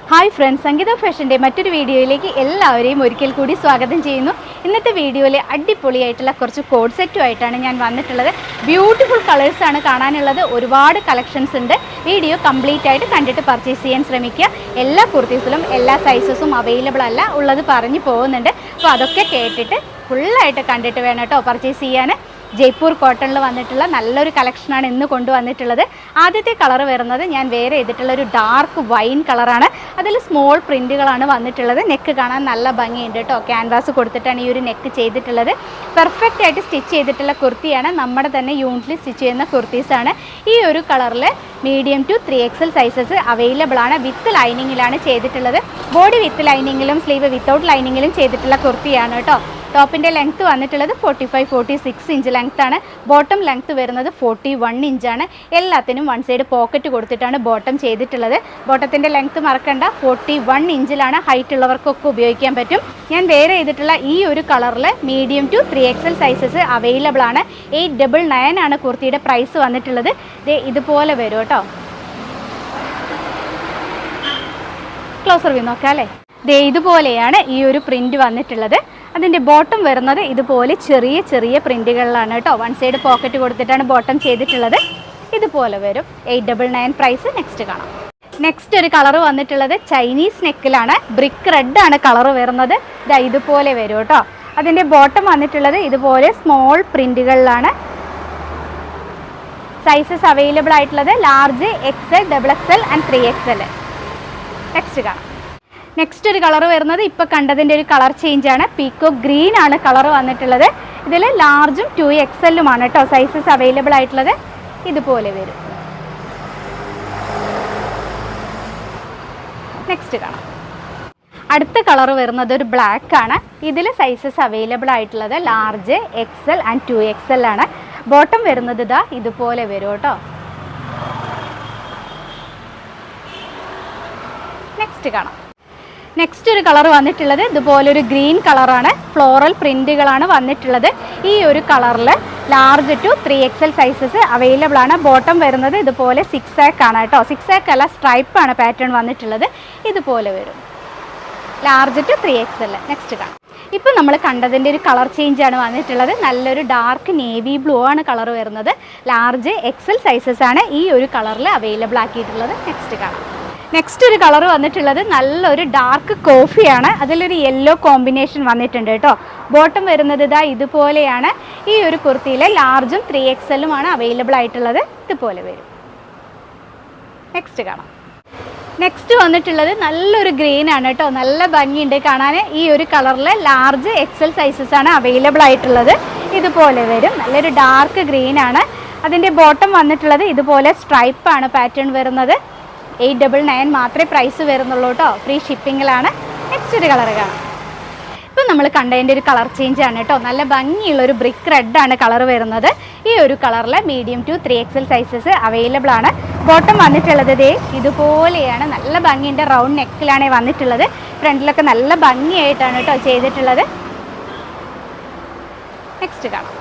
Hi friends, സംഗീത ഫാഷൻ്റെ മറ്റൊരു വീഡിയോയിലേക്ക് എല്ലാവരെയും ഒരിക്കൽ കൂടി സ്വാഗതം ചെയ്യുന്നു. ഇന്നത്തെ വീഡിയോയിൽ അടിപൊളിയായിട്ടുള്ള കുറച്ച് കോഡ് സെറ്റുമായിട്ടാണ് ഞാൻ വന്നിട്ടുള്ളത്. ബ്യൂട്ടിഫുൾ കളേഴ്സാണ് കാണാനുള്ളത്. ഒരുപാട് കളക്ഷൻസ് ഉണ്ട്. വീഡിയോ കംപ്ലീറ്റ് ആയിട്ട് കണ്ടിട്ട് പർച്ചേസ് ചെയ്യാൻ ശ്രമിക്കുക. എല്ലാ കുർത്തീസിലും എല്ലാ സൈസസും അവൈലബിൾ അല്ല, ഉള്ളത് പറഞ്ഞു പോകുന്നുണ്ട്. അപ്പോൾ അതൊക്കെ കേട്ടിട്ട് ഫുള്ളായിട്ട് കണ്ടിട്ട് വേണം കേട്ടോ പർച്ചേസ് ചെയ്യാൻ. ജയ്പൂർ കോട്ടണിൽ വന്നിട്ടുള്ള നല്ലൊരു കളക്ഷനാണ് ഇന്ന് കൊണ്ടുവന്നിട്ടുള്ളത്. ആദ്യത്തെ കളർ വരുന്നത് ഞാൻ വേറെ ചെയ്തിട്ടുള്ള ഒരു ഡാർക്ക് വൈൻ കളറാണ്. അതിൽ സ്മോൾ പ്രിൻറ്റുകളാണ് വന്നിട്ടുള്ളത്. നെക്ക് കാണാൻ നല്ല ഭംഗിയുണ്ട് കേട്ടോ. ക്യാൻവാസ് കൊടുത്തിട്ടാണ് ഈ ഒരു നെക്ക് ചെയ്തിട്ടുള്ളത്. പെർഫെക്റ്റ് ആയിട്ട് സ്റ്റിച്ച് ചെയ്തിട്ടുള്ള കുർത്തിയാണ്. നമ്മുടെ തന്നെ യൂണിറ്റിൽ സ്റ്റിച്ച് ചെയ്യുന്ന കുർത്തീസാണ്. ഈ ഒരു കളറിൽ medium to 3XL sizes available ആണ്. വിത്ത് ലൈനിങ്ങിലാണ് ചെയ്തിട്ടുള്ളത്. ബോഡി വിത്ത് ലൈനിങ്ങിലും സ്ലീവ് വിത്തൗട്ട് ലൈനിങ്ങിലും ചെയ്തിട്ടുള്ള കുർത്തിയാണ് കേട്ടോ. ടോപ്പിൻ്റെ ലെങ്ത്ത് വന്നിട്ടുള്ളത് 45-46 ഇഞ്ച് ലെങ്ത്താണ്. ബോട്ടം ലെങ്ത്ത് വരുന്നത് 41 ഇഞ്ചാണ്. എല്ലാത്തിനും വൺ സൈഡ് പോക്കറ്റ് കൊടുത്തിട്ടാണ് ബോട്ടം ചെയ്തിട്ടുള്ളത്. ബോട്ടത്തിൻ്റെ ലെങ്ത്ത് മറക്കണ്ട, 41 ഇഞ്ചിലാണ്. ഹൈറ്റ് ഉള്ളവർക്കൊക്കെ ഉപയോഗിക്കാൻ പറ്റും. ഞാൻ വേറെ ചെയ്തിട്ടുള്ള ഈ ഒരു കളറിൽ medium to 3XL sizes available ആണ്. 899 ആണ് കുർത്തിയുടെ പ്രൈസ് വന്നിട്ടുള്ളത്. ഇതുപോലെ വരും കേട്ടോ. ക്ലോസർ വ്യൂ നോക്കാം അല്ലേ. ഇതുപോലെയാണ് ഈ ഒരു പ്രിൻറ്റ് വന്നിട്ടുള്ളത്. അതിൻ്റെ ബോട്ടം വരുന്നത് ഇതുപോലെ ചെറിയ ചെറിയ പ്രിൻറ്റുകളിലാണ് കേട്ടോ. വൺ സൈഡ് പോക്കറ്റ് കൊടുത്തിട്ടാണ് ബോട്ടം ചെയ്തിട്ടുള്ളത്. ഇതുപോലെ വരും. 899 പ്രൈസ്. നെക്സ്റ്റ് കാണാം. നെക്സ്റ്റ് ഒരു കളർ വന്നിട്ടുള്ളത് ചൈനീസ് നെക്കിലാണ്. ബ്രിക്ക് റെഡ് ആണ് കളർ വരുന്നത്. ഇതുപോലെ വരും കേട്ടോ. അതിൻ്റെ ബോട്ടം വന്നിട്ടുള്ളത് ഇതുപോലെ സ്മോൾ പ്രിൻറ്റുകളിലാണ്. സൈസസ് അവൈലബിൾ ആയിട്ടുള്ളത് large, XL, XXL and 3XL. Next കാണാം. നെക്സ്റ്റ് ഒരു കളർ വരുന്നത് ഇപ്പോൾ കണ്ടതിൻ്റെ ഒരു കളർ ചേഞ്ചാണ്. പീക്കോ ഗ്രീൻ ആണ് കളർ വന്നിട്ടുള്ളത്. ഇതിൽ ലാർജും 2XLുമാണ് കേട്ടോ സൈസസ് അവൈലബിൾ ആയിട്ടുള്ളത്. ഇതുപോലെ വരും. നെക്സ്റ്റ് കാണാം. അടുത്ത കളർ വരുന്നത് ഒരു ബ്ലാക്ക് ആണ്. ഇതിൽ സൈസസ് അവൈലബിൾ ആയിട്ടുള്ളത് ലാർജ്, XL ആൻഡ് 2XL ആണ്. ബോട്ടം വരുന്നത് ഇതുപോലെ വരും കേട്ടോ. നെക്സ്റ്റ് കാണാം. നെക്സ്റ്റ് ഒരു കളർ വന്നിട്ടുള്ളത് ഇതുപോലൊരു ഗ്രീൻ കളറാണ്. ഫ്ലോറൽ പ്രിൻറ്റുകളാണ് വന്നിട്ടുള്ളത്. ഈ ഒരു കളറിൽ large to 3XL sizes available ആണ്. ബോട്ടം വരുന്നത് ഇതുപോലെ 6 ആണ് കേട്ടോ. 6 അല്ല, സ്ട്രൈപ്പാണ് പാറ്റേൺ വന്നിട്ടുള്ളത്. ഇതുപോലെ വരും. Large to 3XL. നെക്സ്റ്റ് കാണാം. ഇപ്പോൾ നമ്മൾ കണ്ടതിൻ്റെ ഒരു കളർ ചേഞ്ചാണ് വന്നിട്ടുള്ളത്. നല്ലൊരു ഡാർക്ക് നേവി ബ്ലൂ ആണ് കളർ വരുന്നത്. ലാർജ്, XL സൈസസ് ആണ് ഈ ഒരു കളറിൽ അവൈലബിൾ ആക്കിയിട്ടുള്ളത്. നെക്സ്റ്റ് കാണാം. നെക്സ്റ്റ് ഒരു കളർ വന്നിട്ടുള്ളത് നല്ലൊരു ഡാർക്ക് കോഫിയാണ്. അതിലൊരു യെല്ലോ കോമ്പിനേഷൻ വന്നിട്ടുണ്ട് കേട്ടോ. ബോട്ടം വരുന്നത് ഇതുപോലെയാണ്. ഈ ഒരു കുർത്തിയിൽ ലാർജും 3XLുമാണ് അവൈലബിൾ ആയിട്ടുള്ളത്. ഇതുപോലെ വരും. നെക്സ്റ്റ് കാണാം. നെക്സ്റ്റ് വന്നിട്ടുള്ളത് നല്ലൊരു ഗ്രീൻ ആണ് കേട്ടോ. നല്ല ഭംഗിയുണ്ട് കാണാൻ. ഈ ഒരു കളറിൽ ലാർജ്, XL സൈസസ് ആണ് അവൈലബിൾ ആയിട്ടുള്ളത്. ഇതുപോലെ വരും. നല്ലൊരു ഡാർക്ക് ഗ്രീൻ ആണ്. അതിൻ്റെ ബോട്ടം വന്നിട്ടുള്ളത് ഇതുപോലെ സ്ട്രൈപ്പാണ് പാറ്റേൺ വരുന്നത്. 899 മാത്രമേ പ്രൈസ് വരുന്നുള്ളൂ കേട്ടോ. ഫ്രീ ഷിപ്പിങ്ങിലാണ്. നെക്സ്റ്റ് ഒരു കളർ കാണാം. ഇപ്പം നമ്മൾ കണ്ടതിൻ്റെ ഒരു കളർ ചേഞ്ച് ആണ് കേട്ടോ. നല്ല ഭംഗിയുള്ളൊരു ബ്രിക്ക് റെഡ് ആണ് കളർ വരുന്നത്. ഈ ഒരു കളറിൽ medium to 3XL sizes available ആണ്. ബോട്ടം വന്നിട്ടുള്ളത് ഇതുപോലെയാണ്. നല്ല ഭംഗിയുണ്ട്. റൗണ്ട് നെക്കിലാണ് വന്നിട്ടുള്ളത്. ഫ്രണ്ടിലൊക്കെ നല്ല ഭംഗിയായിട്ടാണ് കേട്ടോ ചെയ്തിട്ടുള്ളത്. നെക്സ്റ്റ് കാണാം.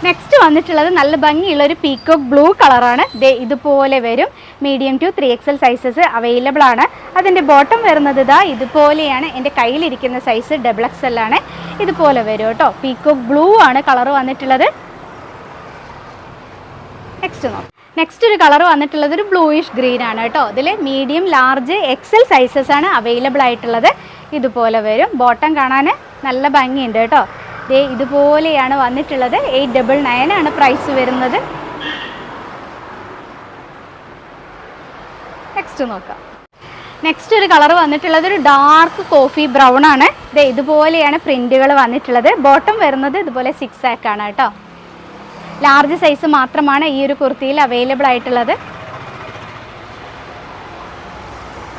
നെക്സ്റ്റ് വന്നിട്ടുള്ളത് നല്ല ഭംഗിയുള്ളൊരു പീക്കോക്ക് ബ്ലൂ കളറാണ്. ഇതുപോലെ വരും. Medium to 3XL sizes available ആണ്. അതിൻ്റെ ബോട്ടം വരുന്നത് ഇതുപോലെയാണ്. എൻ്റെ കയ്യിലിരിക്കുന്ന സൈസ് XXL ആണ്. ഇതുപോലെ വരും കേട്ടോ. പീക്കോക്ക് ബ്ലൂ ആണ് കളർ വന്നിട്ടുള്ളത്. നെക്സ്റ്റ് നോക്കാം. നെക്സ്റ്റ് ഒരു കളർ വന്നിട്ടുള്ളത് ഒരു ബ്ലൂയിഷ് ഗ്രീൻ ആണ് കേട്ടോ. ഇതിൽ മീഡിയം, ലാർജ്, XL സൈസസ് ആണ് അവൈലബിൾ ആയിട്ടുള്ളത്. ഇതുപോലെ വരും. ബോട്ടം കാണാൻ നല്ല ഭംഗിയുണ്ട് കേട്ടോ. ഇതുപോലെയാണ് വന്നിട്ടുള്ളത്. 899 ആണ് പ്രൈസ് വരുന്നത്. നെക്സ്റ്റ് നോക്കാം. നെക്സ്റ്റ് ഒരു കളർ വന്നിട്ടുള്ളത് ഒരു ഡാർക്ക് കോഫി ബ്രൗൺ ആണ്. ഇതുപോലെയാണ് പ്രിൻറ്റുകൾ വന്നിട്ടുള്ളത്. ബോട്ടം വരുന്നത് ഇതുപോലെ 6 ആണ് കേട്ടോ. ലാർജ് സൈസ് മാത്രമാണ് ഈ ഒരു കുർത്തിയിൽ അവൈലബിൾ ആയിട്ടുള്ളത്.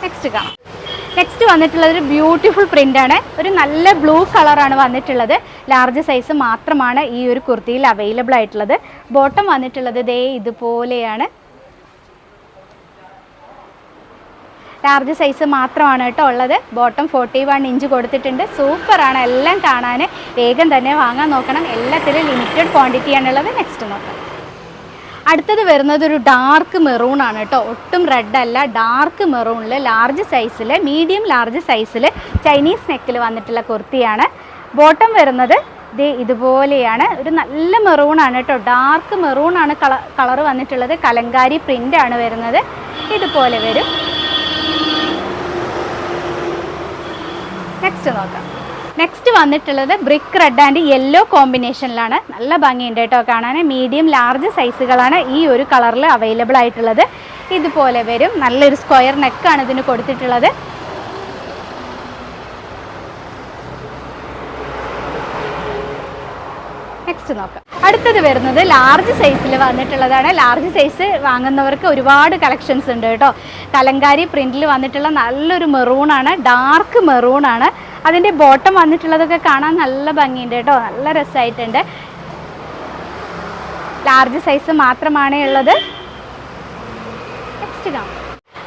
നെക്സ്റ്റ് കാണാം. നെക്സ്റ്റ് വന്നിട്ടുള്ളത് ഒരു ബ്യൂട്ടിഫുൾ പ്രിൻ്റാണ്. ഒരു നല്ല ബ്ലൂ കളറാണ് വന്നിട്ടുള്ളത്. ലാർജ് സൈസ് മാത്രമാണ് ഈ ഒരു കുർത്തിയിൽ അവൈലബിൾ ആയിട്ടുള്ളത്. ബോട്ടം വന്നിട്ടുള്ളത് ഇതുപോലെയാണ്. ലാർജ് സൈസ് മാത്രമാണ് കേട്ടോ ഉള്ളത്. ബോട്ടം 41 ഇഞ്ച് കൊടുത്തിട്ടുണ്ട്. സൂപ്പറാണ്. എല്ലാം കാണാൻ വേഗം തന്നെ വാങ്ങാൻ നോക്കണം. എല്ലാത്തിലും ലിമിറ്റഡ് ക്വാണ്ടിറ്റിയാണുള്ളത്. നെക്സ്റ്റ് നോക്കാം. അടുത്തത് വരുന്നത് ഒരു ഡാർക്ക് മെറൂൺ ആണ് കേട്ടോ. ഒട്ടും റെഡ് അല്ല, ഡാർക്ക് മെറൂണിൽ ലാർജ് സൈസിൽ, മീഡിയം ലാർജ് സൈസിൽ ചൈനീസ് നെക്കിൽ വന്നിട്ടുള്ള കുർത്തിയാണ്. ബോട്ടം വരുന്നത് ഇതുപോലെയാണ്. ഒരു നല്ല മെറൂൺ ആണ് കേട്ടോ, ഡാർക്ക് മെറൂൺ ആണ് കളർ വന്നിട്ടുള്ളത്. കലങ്കാരി പ്രിൻ്റ് ആണ് വരുന്നത്. ഇതുപോലെ വരും. നെക്സ്റ്റ് നോക്കാം. നെക്സ്റ്റ് വന്നിട്ടുള്ളത് ബ്രിക്ക് റെഡ് ആൻഡ് യെല്ലോ കോമ്പിനേഷനിലാണ്. നല്ല ഭംഗിയുണ്ട് കേട്ടോ കാണാൻ. മീഡിയം ലാർജ് സൈസുകളാണ് ഈ ഒരു കളറിൽ അവൈലബിൾ ആയിട്ടുള്ളത്. ഇതുപോലെ വരും. നല്ലൊരു സ്ക്വയർ നെക്കാണ് ഇതിന് കൊടുത്തിട്ടുള്ളത്. നെക്സ്റ്റ് നോക്കാം. അടുത്തത് വരുന്നത് ലാർജ് സൈസിൽ വന്നിട്ടുള്ളതാണ്. ലാർജ് സൈസ് വാങ്ങുന്നവർക്ക് ഒരുപാട് കളക്ഷൻസ് ഉണ്ട് കേട്ടോ. കലങ്കാരി പ്രിന്റിൽ വന്നിട്ടുള്ള നല്ലൊരു മെറൂണാണ്, ഡാർക്ക് മെറൂണാണ്. അതിൻ്റെ ബോട്ടം വന്നിട്ടുള്ളതൊക്കെ കാണാൻ നല്ല ഭംഗിയുണ്ട് കേട്ടോ, നല്ല രസമായിട്ടുണ്ട്. ലാർജ് സൈസ് മാത്രമാണ് ഉള്ളത്. നെക്സ്റ്റ് കാണാം.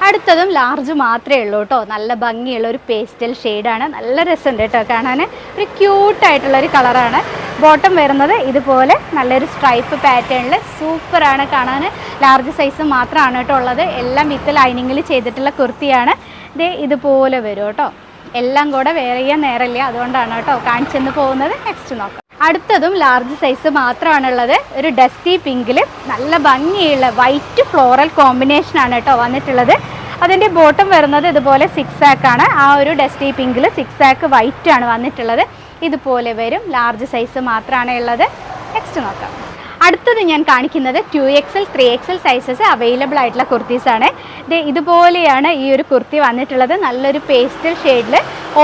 അടുത്തതും ലാർജ് മാത്രമേ ഉള്ളൂ കേട്ടോ. നല്ല ഭംഗിയുള്ള ഒരു പേസ്റ്റൽ ഷെയ്ഡാണ്. നല്ല രസമുണ്ട് കേട്ടോ കാണാൻ. ഒരു ക്യൂട്ടായിട്ടുള്ളൊരു കളറാണ്. ബോട്ടം വരുന്നത് ഇതുപോലെ നല്ലൊരു സ്ട്രൈപ്പ് പാറ്റേണിൽ സൂപ്പറാണ് കാണാൻ. ലാർജ് സൈസ് മാത്രമാണ് കേട്ടോ ഉള്ളത്. എല്ലാം വിത്ത് ലൈനിങ്ങിൽ ചെയ്തിട്ടുള്ള കുർത്തിയാണ്. ഇതുപോലെ വരും കേട്ടോ. എല്ലാം കൂടെ വെയർ ചെയ്യാൻ നേരമില്ല, അതുകൊണ്ടാണ് കേട്ടോ കാണിച്ചെന്ന് പോകുന്നത്. നെക്സ്റ്റ് നോക്കാം. അടുത്തതും ലാർജ് സൈസ് മാത്രമാണുള്ളത്. ഒരു ഡസ്റ്റി പിങ്കിൽ നല്ല ഭംഗിയുള്ള വൈറ്റ് ഫ്ലോറൽ കോമ്പിനേഷനാണ് കേട്ടോ വന്നിട്ടുള്ളത്. അതിൻ്റെ ബോട്ടം വരുന്നത് ഇതുപോലെ 6 ആക്കാണ്. ആ ഒരു ഡസ്റ്റി പിങ്കിൽ 6 ആക്ക് വൈറ്റ് ആണ് വന്നിട്ടുള്ളത്. ഇതുപോലെ വരും. ലാർജ് സൈസ് മാത്രമാണ് ഉള്ളത്. നെക്സ്റ്റ് നോക്കാം. അടുത്തത് ഞാൻ കാണിക്കുന്നത് 2XL 3XL സൈസസ് അവൈലബിൾ ആയിട്ടുള്ള കുർത്തീസാണ്. ഇതുപോലെയാണ് ഈ ഒരു കുർത്തി വന്നിട്ടുള്ളത്. നല്ലൊരു പേസ്റ്റൽ ഷെയ്ഡിൽ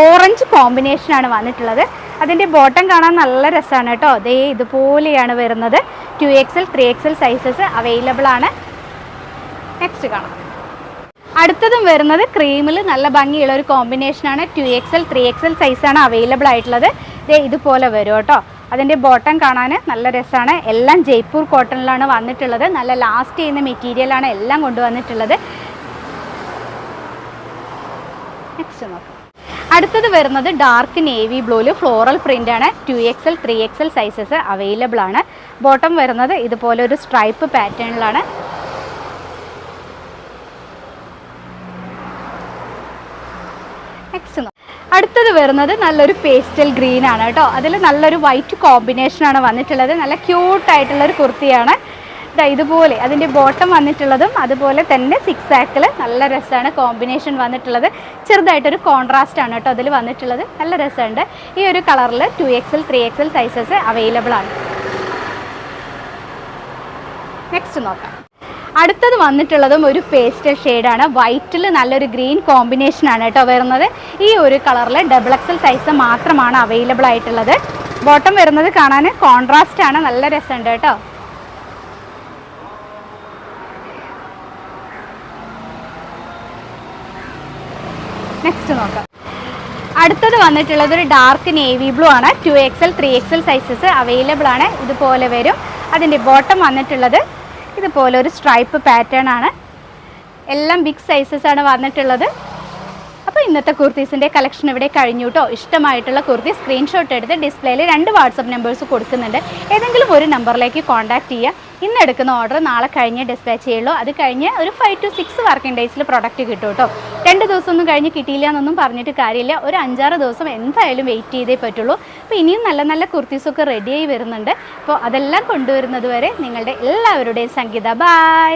ഓറഞ്ച് കോമ്പിനേഷനാണ് വന്നിട്ടുള്ളത്. അതിൻ്റെ ബോട്ടം കാണാൻ നല്ല രസമാണ് കേട്ടോ. ഇതുപോലെയാണ് വരുന്നത്. 2XL 3XL സൈസസ് അവൈലബിൾ ആണ്. നെക്സ്റ്റ് കാണാം. അടുത്തതും വരുന്നത് ക്രീമിൽ നല്ല ഭംഗിയുള്ള ഒരു കോമ്പിനേഷനാണ്. 2XL 3XL സൈസാണ് അവൈലബിൾ ആയിട്ടുള്ളത്. ഇതുപോലെ വരും കേട്ടോ. അതിൻ്റെ ബോട്ടം കാണാൻ നല്ല രസമാണ്. എല്ലാം ജയ്പൂർ കോട്ടണിലാണ് വന്നിട്ടുള്ളത്. നല്ല ലാസ്റ്റ് ചെയ്യുന്ന മെറ്റീരിയലാണ് എല്ലാം കൊണ്ടുവന്നിട്ടുള്ളത്. നെക്സ്റ്റ് നോക്കാം. അടുത്തത് വരുന്നത് ഡാർക്ക് നേവി ബ്ലൂവിൽ ഫ്ലോറൽ പ്രിൻ്റാണ്. 2XL 3XL സൈസസ് അവൈലബിൾ ആണ്. ബോട്ടം വരുന്നത് ഇതുപോലെ ഒരു സ്ട്രൈപ്പ് പാറ്റേണിലാണ്. നെക്സ്റ്റ് അടുത്തത് വരുന്നത് നല്ലൊരു പേസ്റ്റൽ ഗ്രീൻ ആണ് കേട്ടോ. അതിൽ നല്ലൊരു വൈറ്റ് കോമ്പിനേഷനാണ് വന്നിട്ടുള്ളത്. നല്ല ക്യൂട്ടായിട്ടുള്ളൊരു കുർത്തിയാണ്. ഇതുപോലെ അതിൻ്റെ ബോട്ടം വന്നിട്ടുള്ളതും അതുപോലെ തന്നെ 6 ആക്കിൽ നല്ല രസമാണ് കോമ്പിനേഷൻ വന്നിട്ടുള്ളത്. ചെറുതായിട്ടൊരു കോൺട്രാസ്റ്റ് ആണ് കേട്ടോ അതിൽ വന്നിട്ടുള്ളത്. നല്ല രസമുണ്ട്. ഈ ഒരു കളറിൽ 2XL 3XL സൈസസ് അവൈലബിൾ ആണ്. നെക്സ്റ്റ് നോക്കാം. അടുത്തത് വന്നിട്ടുള്ളതും ഒരു പേസ്റ്റൽ ഷെയ്ഡാണ്. വൈറ്റിൽ നല്ലൊരു ഗ്രീൻ കോമ്പിനേഷനാണ് കേട്ടോ വരുന്നത്. ഈ ഒരു കളറിൽ XXL സൈസ് മാത്രമാണ് അവൈലബിൾ ആയിട്ടുള്ളത്. ബോട്ടം വരുന്നത് കാണാൻ കോൺട്രാസ്റ്റ് ആണ്. നല്ല രസമുണ്ട് കേട്ടോ. നെക്സ്റ്റ് നോക്കാം. അടുത്തത് വന്നിട്ടുള്ളത് ഒരു ഡാർക്ക് നേവി ബ്ലൂ ആണ്. 2XL 3XL സൈസസ് അവൈലബിൾ ആണ്. ഇതുപോലെ വരും. അതിൻ്റെ ബോട്ടം വന്നിട്ടുള്ളത് ഇതുപോലെ ഒരു സ്ട്രൈപ്പ് പാറ്റേൺ ആണ്. എല്ലാം ബിഗ് സൈസസ് ആണ് വന്നിട്ടുള്ളത്. അപ്പോൾ ഇന്നത്തെ കുർത്തീസിൻ്റെ കളക്ഷൻ ഇവിടെ കഴിഞ്ഞു കേട്ടോ. ഇഷ്ടമായിട്ടുള്ള കുർത്തി സ്ക്രീൻഷോട്ട് എടുത്ത് ഡിസ്പ്ലേയിൽ 2 വാട്സപ്പ് നമ്പേഴ്സ് കൊടുക്കുന്നുണ്ട്. ഏതെങ്കിലും ഒരു നമ്പറിലേക്ക് കോൺടാക്റ്റ് ചെയ്യുക. ഇന്ന് എടുക്കുന്ന ഓർഡർ നാളെ കഴിഞ്ഞ് ഡിസ്പാച്ച് ചെയ്യുള്ളൂ. അത് കഴിഞ്ഞ് ഒരു 5 to 6 വർക്കിംഗ് ഡേയ്സിൽ പ്രൊഡക്റ്റ് കിട്ടും കേട്ടോ. 2 ദിവസമൊന്നും കഴിഞ്ഞ് കിട്ടിയില്ല എന്നൊന്നും പറഞ്ഞിട്ട് കാര്യമില്ല. ഒരു 5-6 ദിവസം എന്തായാലും വെയിറ്റ് ചെയ്തേ പറ്റുള്ളൂ. അപ്പോൾ ഇനിയും നല്ല നല്ല കുർത്തീസൊക്കെ റെഡിയായി വരുന്നുണ്ട്. അപ്പോൾ അതെല്ലാം കൊണ്ടുവരുന്നത് വരെ നിങ്ങളുടെ എല്ലാവരുടെയും സംഗീത. ബൈ.